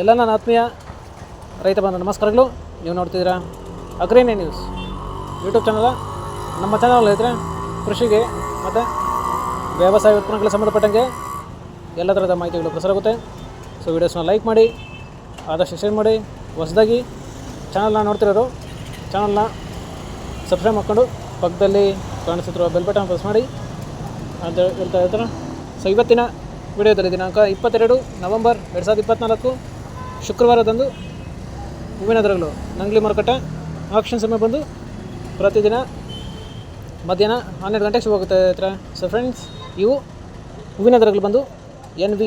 ಎಲ್ಲ ನನ್ನ ಆತ್ಮೀಯ ರೈತ ಬಂಧು ನಮಸ್ಕಾರಗಳು. ನೀವು ನೋಡ್ತಿದ್ದೀರಾ ಅಗ್ರಿನೇ ನ್ಯೂಸ್ ಯೂಟ್ಯೂಬ್ ಚಾನಲ. ನಮ್ಮ ಚಾನಲ್ ಇದ್ದರೆ ಕೃಷಿಗೆ ಮತ್ತು ವ್ಯವಸಾಯ ಉತ್ಪನ್ನಗಳಿಗೆ ಸಂಬಂಧಪಟ್ಟಂಗೆ ಎಲ್ಲ ಥರದ ಮಾಹಿತಿಗಳು ಪ್ರಸಾರ ಆಗುತ್ತೆ. ಸೊ ವೀಡಿಯೋಸ್ನ ಲೈಕ್ ಮಾಡಿ, ಆದಷ್ಟು ಶೇರ್ ಮಾಡಿ. ಹೊಸದಾಗಿ ಚಾನಲ್ನ ನೋಡ್ತಿರೋರು ಚಾನಲ್ನ ಸಬ್ಸ್ಕ್ರೈಬ್ ಮಾಡ್ಕೊಂಡು ಪಕ್ಕದಲ್ಲಿ ಕಾಣಿಸುತ್ತಿರುವ ಬೆಲ್ ಬಟನ್ ಪ್ರೆಸ್ ಮಾಡಿ ಅಂತ ಹೇಳ್ತಾ ಇರ್ತಾರೆ. ಸೊ ಇವತ್ತಿನ ವಿಡಿಯೋದಲ್ಲಿ ದಿನಾಂಕ 22 ನವೆಂಬರ್ 2024 ಶುಕ್ರವಾರದಂದು ಹೂವಿನ ದರಗಳು ನಂಗ್ಲಿ ಮಾರುಕಟ್ಟೆ ಆಕ್ಷನ್ ಸಮಯ ಬಂದು ಪ್ರತಿದಿನ ಮಧ್ಯಾಹ್ನ 12 ಗಂಟೆಗೆ ಶುರುವಾಗುತ್ತೆ ಹತ್ರ. ಸೊ ಫ್ರೆಂಡ್ಸ್, ಇವು ಹೂವಿನ ದರಗಳು ಬಂದು NV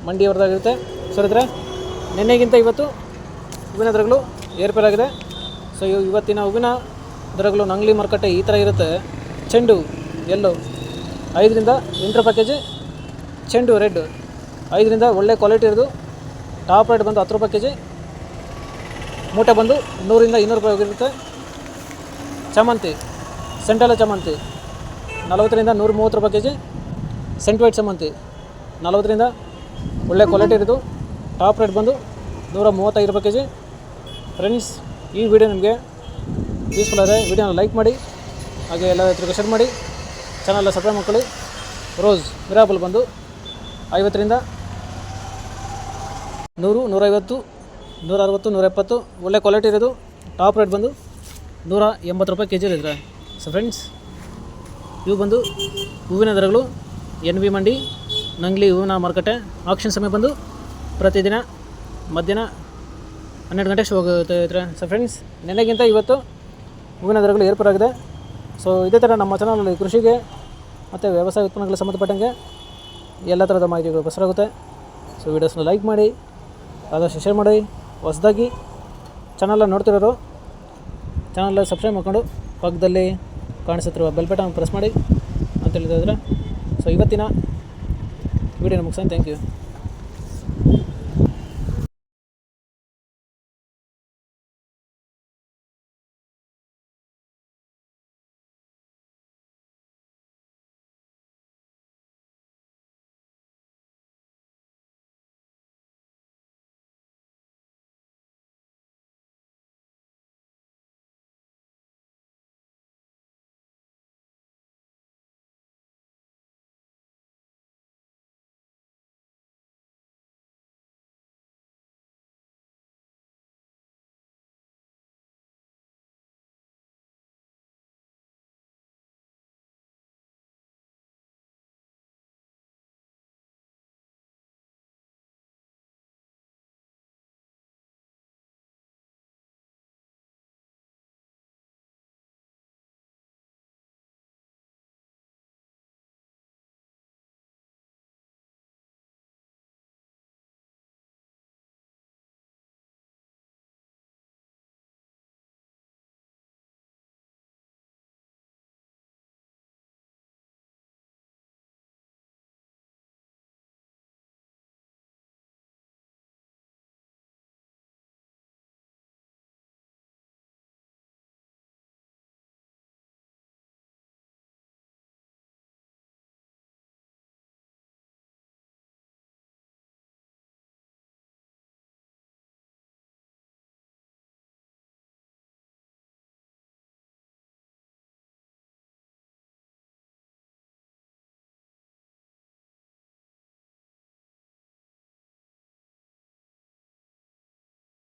ಮಂಡಿಯವರದಾಗಿರುತ್ತೆ. ಸೊ ಇದ್ರೆ ನಿನ್ನೆಗಿಂತ ಇವತ್ತು ಹೂವಿನ ದರಗಳು ಏರ್ಪೇರಾಗಿದೆ. ಸೊ ಇವತ್ತಿನ ಹೂವಿನ ದರಗಳು ನಂಗ್ಲಿ ಮಾರುಕಟ್ಟೆ ಈ ಥರ ಇರುತ್ತೆ. ಚೆಂಡು ಎಲ್ಲೋ 5ರಿಂದ 8 ರೂಪಾಯಿ ಕೆ ಜಿ, ಚೆಂಡು ರೆಡ್ 5ರಿಂದ ಒಳ್ಳೆ ಕ್ವಾಲಿಟಿ ಇರೋದು ಟಾಪ್ ರೇಟ್ ಬಂದು 10 ರೂಪಾಯಿ ಕೆ ಜಿ, ಮೂಟೆ ಬಂದು 100ರಿಂದ 200 ರೂಪಾಯಿ ಹೋಗಿರುತ್ತೆ. ಚಾಮಂತಿ ಸೆಂಟೆಲ್ಲ ಚಾಮಂತಿ 40ರಿಂದ 130 ರೂಪಾಯಿ ಕೆ ಜಿ, ಸೆಂಟ್ ವೈಟ್ ಚಾಮಂತಿ 40ರಿಂದ ಒಳ್ಳೆ ಕ್ವಾಲಿಟಿ ಇರೋದು ಟಾಪ್ ರೇಟ್ ಬಂದು 135 ರೂಪಾಯಿ ಕೆ ಜಿ. ಫ್ರೆಂಡ್ಸ್, ಈ ವಿಡಿಯೋ ನಿಮಗೆ ಯೂಸ್ಫುಲ್ ಆದರೆ ವಿಡಿಯೋನ ಲೈಕ್ ಮಾಡಿ, ಹಾಗೆ ಎಲ್ಲ ರೈತರಿಗೆ ಶೇರ್ ಮಾಡಿ, ಚಾನಲ್ನ ಸಬ್ಸ್ಕ್ರೈಬ್ ಮಾಡ್ಕೊಳ್ಳಿ. ರೋಸ್ ಮಿರಾಬಲ್ ಬಂದು 50ರಿಂದ 100, 150, 160, 170 ಒಳ್ಳೆ ಕ್ವಾಲಿಟಿ ಇರೋದು ಟಾಪ್ ರೇಟ್ ಬಂದು 180 ರೂಪಾಯಿ ಕೆ ಜಿ ಇರುತ್ತೆ. ಸೊ ಫ್ರೆಂಡ್ಸ್, ಇವು ಬಂದು ಹೂವಿನ ದರಗಳು NV ಮಂಡಿ ನಂಗ್ಲಿ ಹೂವಿನ ಮಾರುಕಟ್ಟೆ ಆಕ್ಷನ್ ಸಮಯ ಬಂದು ಪ್ರತಿದಿನ ಮಧ್ಯಾಹ್ನ 12 ಗಂಟೆಗೆ ಶುರು ಆಗುತ್ತೆ. ಸೊ ಫ್ರೆಂಡ್ಸ್, ನೆನ್ನೆಗಿಂತ ಇವತ್ತು ಹೂವಿನ ದರಗಳು ಏರ್ಪೇರಾಗಿದೆ. ಸೊ ಇದೇ ಥರ ನಮ್ಮ ಚಾನಲಲ್ಲಿ ಕೃಷಿಗೆ ಮತ್ತು ವ್ಯವಸಾಯ ಉತ್ಪನ್ನಗಳಿಗೆ ಸಂಬಂಧಪಟ್ಟಂಗೆ ಎಲ್ಲ ಥರದ ಮಾಹಿತಿಗಳು ಪ್ರಸಾರಾಗುತ್ತೆ. ಸೊ ವೀಡಿಯೋಸ್ನ ಲೈಕ್ ಮಾಡಿ, ಆದಷ್ಟು ಶೇರ್ ಮಾಡಿ. ಹೊಸದಾಗಿ ಚಾನಲ್ನ ನೋಡ್ತಿರೋರು ಚಾನಲ್ನ ಸಬ್ಸ್ಕ್ರೈಬ್ ಮಾಡ್ಕೊಂಡು ಪಕ್ಕದಲ್ಲಿ ಕಾಣಿಸುತ್ತಿರುವ ಬೆಲ್ ಬಟನ್ ಪ್ರೆಸ್ ಮಾಡಿ ಅಂತ ಹೇಳಿದ್ರೆ. ಸೊ ಇವತ್ತಿನ ವೀಡಿಯೋನ ಮುಗಿಸೋಣ. Thank you.